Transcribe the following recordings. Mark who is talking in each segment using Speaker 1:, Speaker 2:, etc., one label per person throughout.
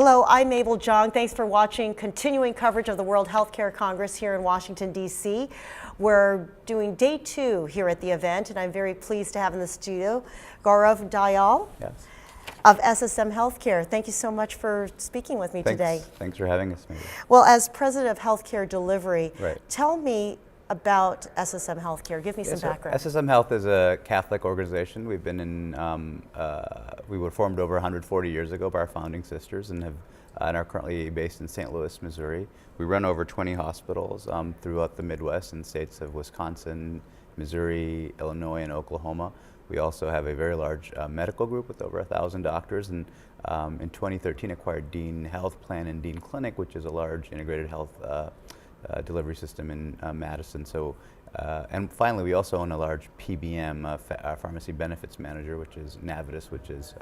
Speaker 1: Hello, I'm Mabel Jong. Thanks for watching continuing coverage of the World Healthcare Congress here in Washington, D.C. We're doing day 2 here at the event, and I'm very pleased to have in the studio Gaurov Dayal of SSM Healthcare. Thank you so much for speaking with me today.
Speaker 2: Thanks for having us, Mabel.
Speaker 1: Well, as President of Healthcare Delivery,
Speaker 2: Right.
Speaker 1: Tell me about SSM Healthcare. Give me some background.
Speaker 2: SSM Health is a Catholic organization. We've been in, we were formed over 140 years ago by our founding sisters and are currently based in St. Louis, Missouri. We run over 20 hospitals throughout the Midwest and states of Wisconsin, Missouri, Illinois, and Oklahoma. We also have a very large medical group with over 1,000 doctors, and in 2013 acquired Dean Health Plan and Dean Clinic, which is a large integrated health delivery system in Madison. So, and finally, we also own a large PBM, pharmacy benefits manager, which is Navitus, which is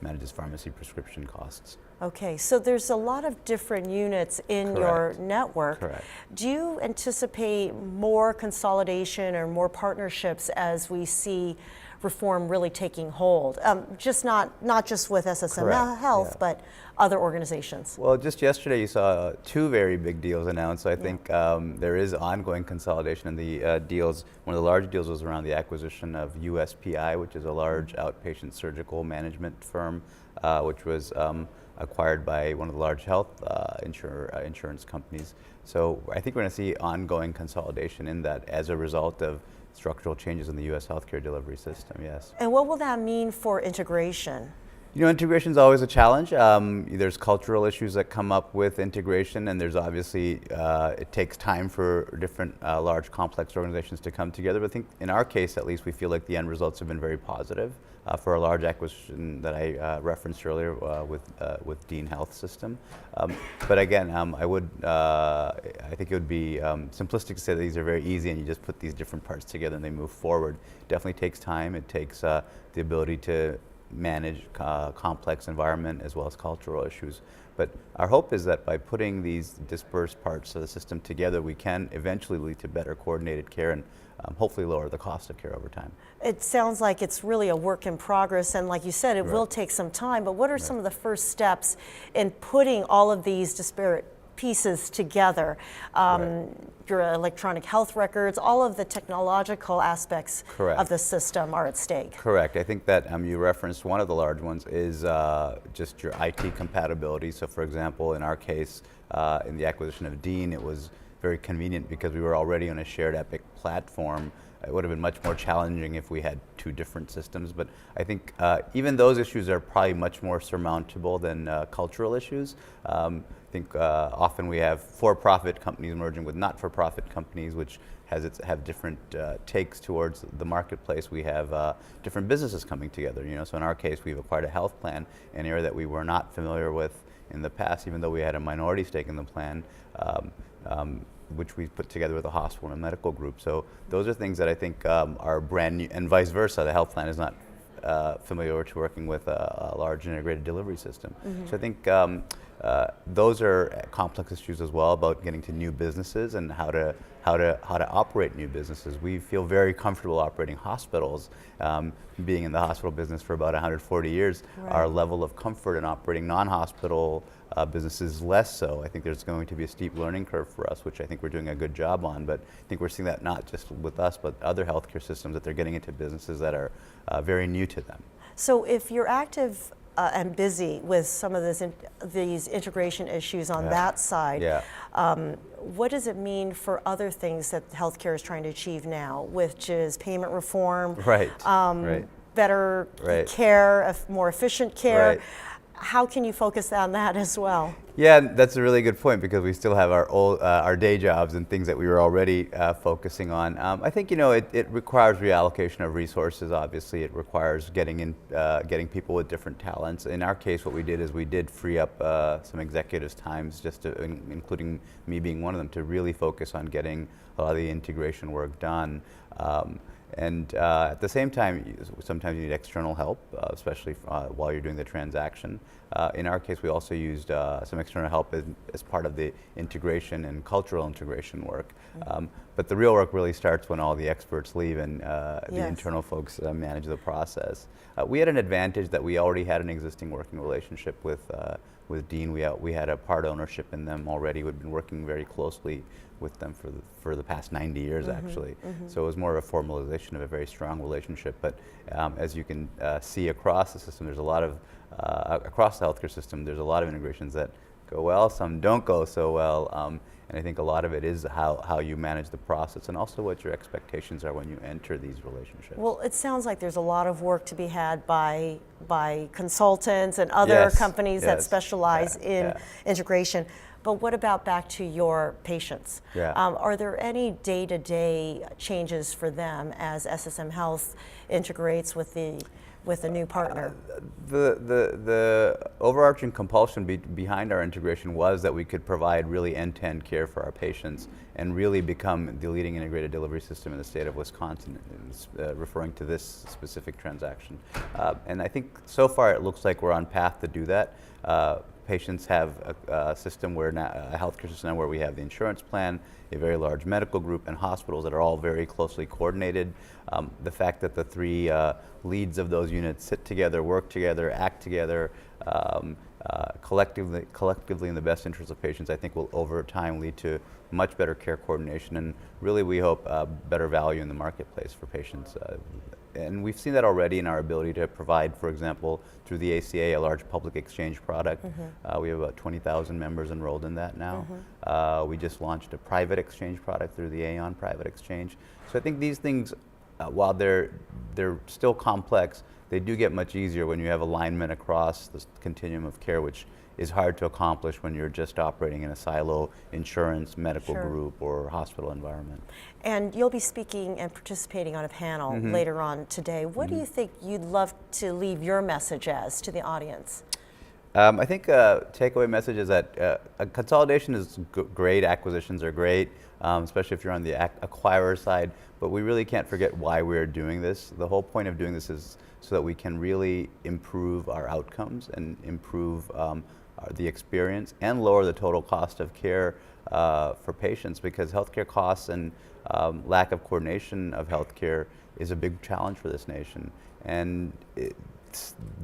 Speaker 2: manages pharmacy prescription costs.
Speaker 1: Okay, so there's a lot of different units in your network.
Speaker 2: Correct.
Speaker 1: Do you anticipate more consolidation or more partnerships as we see reform really taking hold? Just not just with SSM Health, but other organizations.
Speaker 2: Well, just yesterday you saw 2 very big deals announced. So I think there is ongoing consolidation in the deals. One of the large deals was around the acquisition of USPI, which is a large outpatient surgical management firm, which was acquired by one of the large health insurance companies. So I think we're going to see ongoing consolidation in that as a result of structural changes in the U.S. healthcare delivery system, yes.
Speaker 1: And what will that mean for integration?
Speaker 2: You know, integration is always a challenge. There's cultural issues that come up with integration, and there's obviously, it takes time for different large complex organizations to come together. But I think in our case, at least, we feel like the end results have been very positive for a large acquisition that I referenced earlier with Dean Health System. But again, I think it would be simplistic to say that these are very easy and you just put these different parts together and they move forward. It definitely takes time. It takes the ability to manage complex environment as well as cultural issues. But our hope is that by putting these dispersed parts of the system together, we can eventually lead to better coordinated care and hopefully lower the cost of care over time.
Speaker 1: It sounds like it's really a work in progress, and like you said, it will take some time, but what are some of the first steps in putting all of these disparate pieces together? Your electronic health records, all of the technological aspects of the system are at stake.
Speaker 2: Correct. I think that you referenced one of the large ones is just your IT compatibility. So for example, in our case, in the acquisition of Dean, it was very convenient because we were already on a shared Epic platform. It would have been much more challenging if we had 2 different systems, but I think even those issues are probably much more surmountable than cultural issues. I think often we have for-profit companies merging with not-for-profit companies, which have different takes towards the marketplace. We have different businesses coming together. You know, so in our case, we've acquired a health plan, an area that we were not familiar with in the past, even though we had a minority stake in the plan. Which we put together with a hospital and a medical group. So those are things that I think are brand new, and vice versa. The health plan is not familiar to working with a large integrated delivery system. So I think those are complex issues as well about getting to new businesses and how to operate new businesses. We feel very comfortable operating hospitals. Being in the hospital business for about 140 years, our level of comfort in operating non-hospital businesses less so. I think there's going to be a steep learning curve for us, which I think we're doing a good job on, but I think we're seeing that not just with us, but other healthcare systems, that they're getting into businesses that are very new to them.
Speaker 1: So if you're active and busy with some of these integration issues on that side, what does it mean for other things that healthcare is trying to achieve now, which is payment reform, better care, more efficient care? How can you focus on that as well?
Speaker 2: Yeah, that's a really good point because we still have our day jobs and things that we were already focusing on. I think, you know, it requires reallocation of resources. Obviously, it requires getting people with different talents. In our case, what we did is we did free up some executives' times, including me being one of them, to really focus on getting a lot of the integration work done. And at the same time, sometimes you need external help, especially while you're doing the transaction. In our case, we also used some external help as part of the integration and cultural integration work. But the real work really starts when all the experts leave and the internal folks manage the process. We had an advantage that we already had an existing working relationship with with Dean, we had a part ownership in them already. We'd been working very closely with them for the past 90 years, actually. So it was more of a formalization of a very strong relationship. But as you can see across the system, there's a lot of, across the healthcare system, there's a lot of integrations that go well, some don't go so well. And I think a lot of it is how you manage the process and also what your expectations are when you enter these relationships.
Speaker 1: Well, it sounds like there's a lot of work to be had by consultants and other companies that specialize in integration. But what about back to your patients? Are there any day-to-day changes for them as SSM Health integrates with a new partner?
Speaker 2: The overarching compulsion behind our integration was that we could provide really end-to-end care for our patients and really become the leading integrated delivery system in the state of Wisconsin, referring to this specific transaction. And I think so far it looks like we're on path to do that. Patients have a system where a healthcare system where we have the insurance plan, a very large medical group, and hospitals that are all very closely coordinated. The fact that the three leads of those units sit together, work together, act together, collectively in the best interest of patients, I think will over time lead to much better care coordination and really, we hope, better value in the marketplace for patients. And we've seen that already in our ability to provide, for example, through the ACA, a large public exchange product. We have about 20,000 members enrolled in that now. We just launched a private exchange product through the Aon Private Exchange. So I think these things, while they're still complex, they do get much easier when you have alignment across the continuum of care, which is hard to accomplish when you're just operating in a silo insurance, medical group, or hospital environment.
Speaker 1: And you'll be speaking and participating on a panel later on today. What do you think you'd love to leave your message as to the audience?
Speaker 2: I think a takeaway message is that consolidation is great, acquisitions are great, especially if you're on the acquirer side, but we really can't forget why we're doing this. The whole point of doing this is so that we can really improve our outcomes and improve the experience and lower the total cost of care for patients, because healthcare costs and lack of coordination of healthcare is a big challenge for this nation. And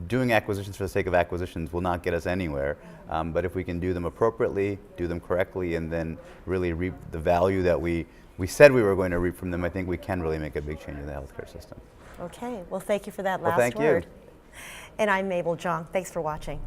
Speaker 2: doing acquisitions for the sake of acquisitions will not get us anywhere. But if we can do them appropriately, do them correctly, and then really reap the value that we said we were going to reap from them, I think we can really make a big change in the healthcare system.
Speaker 1: Okay, well, thank you for that last
Speaker 2: word.
Speaker 1: And I'm Mabel Jong. Thanks for watching.